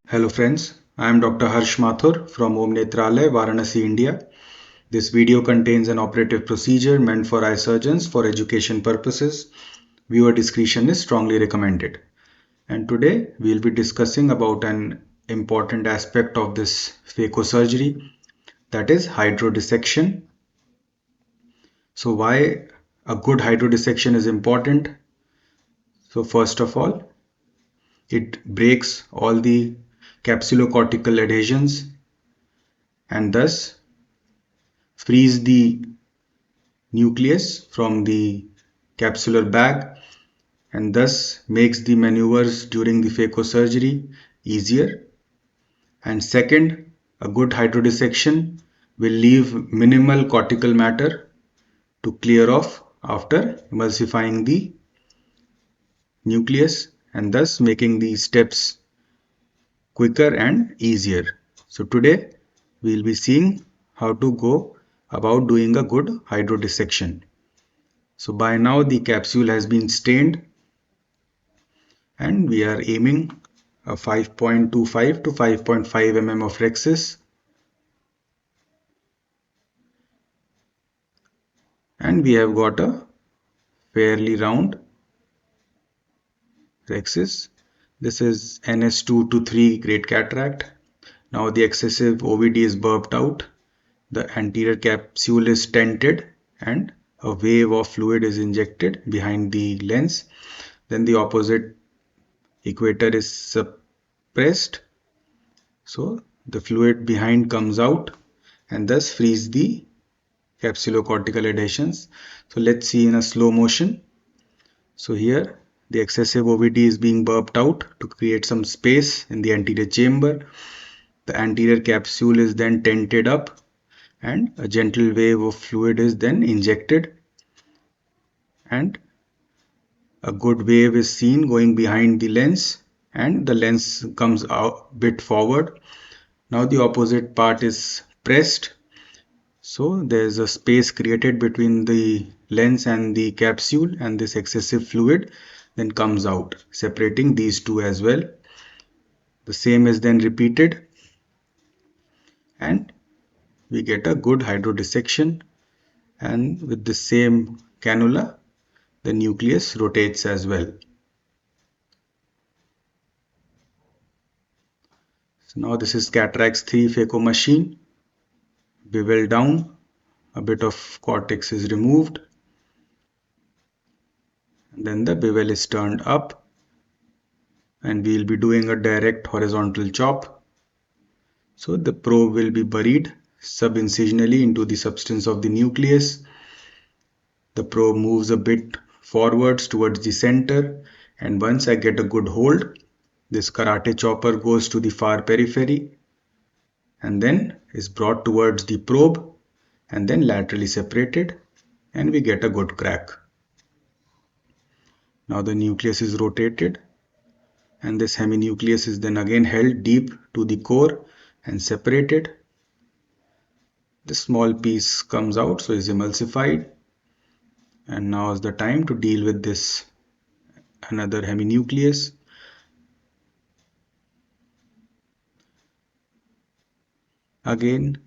Hello friends, I am Dr. Harsh Mathur from Om Netralaya, Varanasi, India. This video contains an operative procedure meant for eye surgeons for education purposes. Viewer discretion is strongly recommended. And today we will be discussing about an important aspect of this phaco surgery, that is hydrodissection. So why a good hydrodissection is important? So first of all, it breaks all the capsulocortical adhesions and thus frees the nucleus from the capsular bag and thus makes the maneuvers during the phacosurgery easier. And second, a good hydrodissection will leave minimal cortical matter to clear off after emulsifying the nucleus and thus making the steps quicker and easier. So today we will be seeing how to go about doing a good hydrodissection. So by now the capsule has been stained and we are aiming a 5.25 to 5.5 mm of rhexis, and we have got a fairly round rhexis. This is NS2 to 3 grade cataract. Now the excessive OVD is burped out, the anterior capsule is tented and a wave of fluid is injected behind the lens. Then the opposite equator is suppressed, so the fluid behind comes out and thus frees the capsulocortical adhesions. So let's see in a slow motion. So here the excessive OVD is being burped out to create some space in the anterior chamber. The anterior capsule is then tented up and a gentle wave of fluid is then injected and a good wave is seen going behind the lens and the lens comes out a bit forward. Now the opposite part is pressed, so there is a space created between the lens and the capsule and this excessive fluid then comes out, separating these two as well. The same is then repeated and we get a good hydrodissection, and with the same cannula the nucleus rotates as well. So now this is Cataract's 3 phaco machine. Bevel down, a bit of cortex is removed, and then the bevel is turned up and we will be doing a direct horizontal chop. So the probe will be buried subincisionally into the substance of the nucleus. The probe moves a bit forwards towards the center, and once I get a good hold, this karate chopper goes to the far periphery and then is brought towards the probe and then laterally separated, and we get a good crack. Now the nucleus is rotated and this heminucleus is then again held deep to the core and separated. The small piece comes out, so is emulsified, and now is the time to deal with this another heminucleus. Again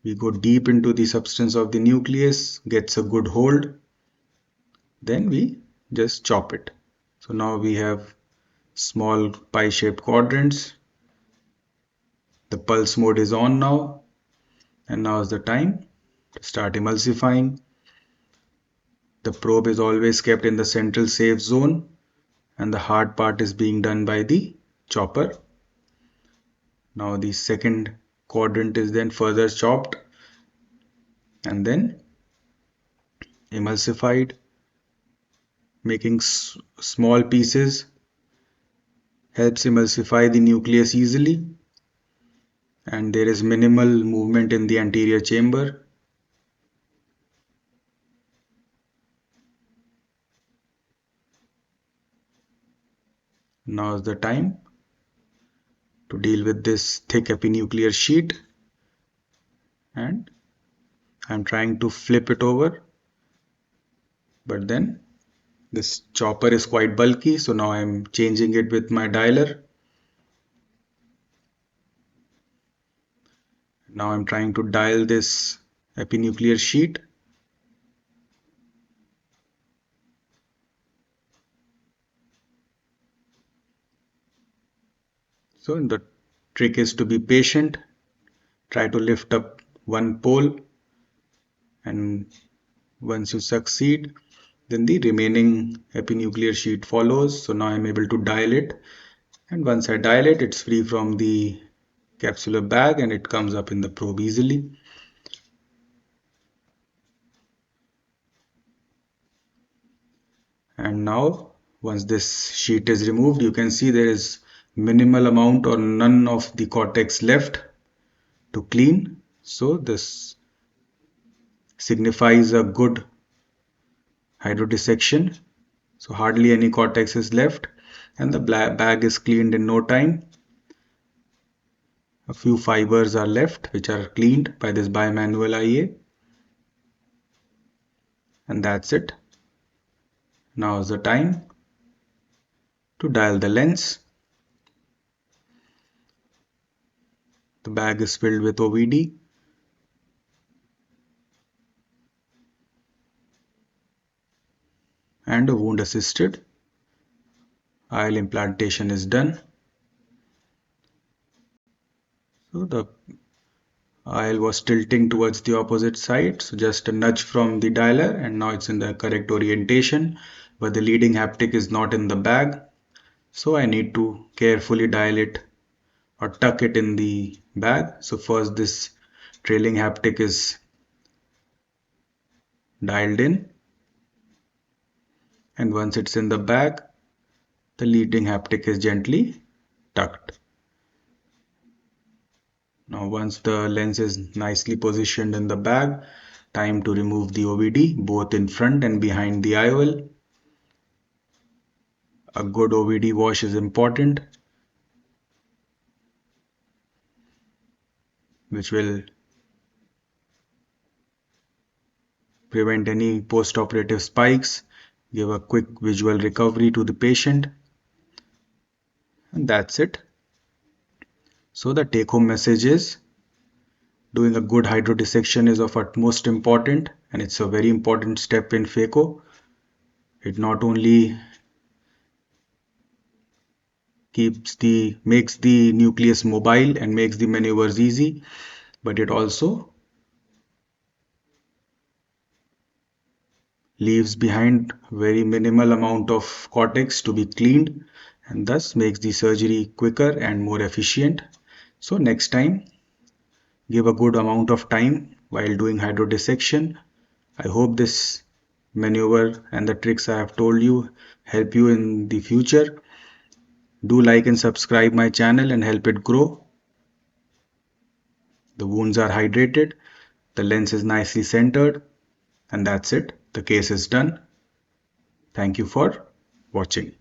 we go deep into the substance of the nucleus, gets a good hold, then we just chop it. So now we have small pie-shaped quadrants. The pulse mode is on now, and now is the time to start emulsifying. The probe is always kept in the central safe zone and the hard part is being done by the chopper. Now the second quadrant is then further chopped and then emulsified, making small pieces helps emulsify the nucleus easily, and there is minimal movement in the anterior chamber. Now is the time to deal with this thick epinuclear sheet, and I'm trying to flip it over, but then this chopper is quite bulky, so now I'm changing it with my dialer Now I'm trying to dial this epinuclear sheet. So the trick is to be patient. Try to lift up one pole, and once you succeed, then the remaining epinuclear sheet follows. So now I'm able to dial it, and once I dial it, it's free from the capsular bag and it comes up in the probe easily. And now once this sheet is removed, you can see there is minimal amount or none of the cortex left to clean. So this signifies a good hydrodissection. So hardly any cortex is left and the bag is cleaned in no time. A few fibers are left which are cleaned by this bimanual IA, and that's it. Now is the time to dial the lens. The bag is filled with OVD. And a wound assisted IL implantation is done. So the IL was tilting towards the opposite side, so just a nudge from the dialer and now it's in the correct orientation, but the leading haptic is not in the bag, so I need to carefully dial it or tuck it in the bag. So first this trailing haptic is dialed in, and once it's in the bag, the leading haptic is gently tucked. Now once the lens is nicely positioned in the bag, time to remove the OVD both in front and behind the IOL. A good OVD wash is important, which will prevent any post-operative spikes, give a quick visual recovery to the patient, and that's it. So the take-home message is doing a good hydrodissection is of utmost important, and it's a very important step in phaco. It not only makes the nucleus mobile and makes the maneuvers easy, but it also leaves behind very minimal amount of cortex to be cleaned and thus makes the surgery quicker and more efficient. So next time, give a good amount of time while doing hydrodissection. I hope this maneuver and the tricks I have told you help you in the future. Do like and subscribe my channel and help it grow. The wounds are hydrated, the lens is nicely centered, and that's it. The case is done. Thank you for watching.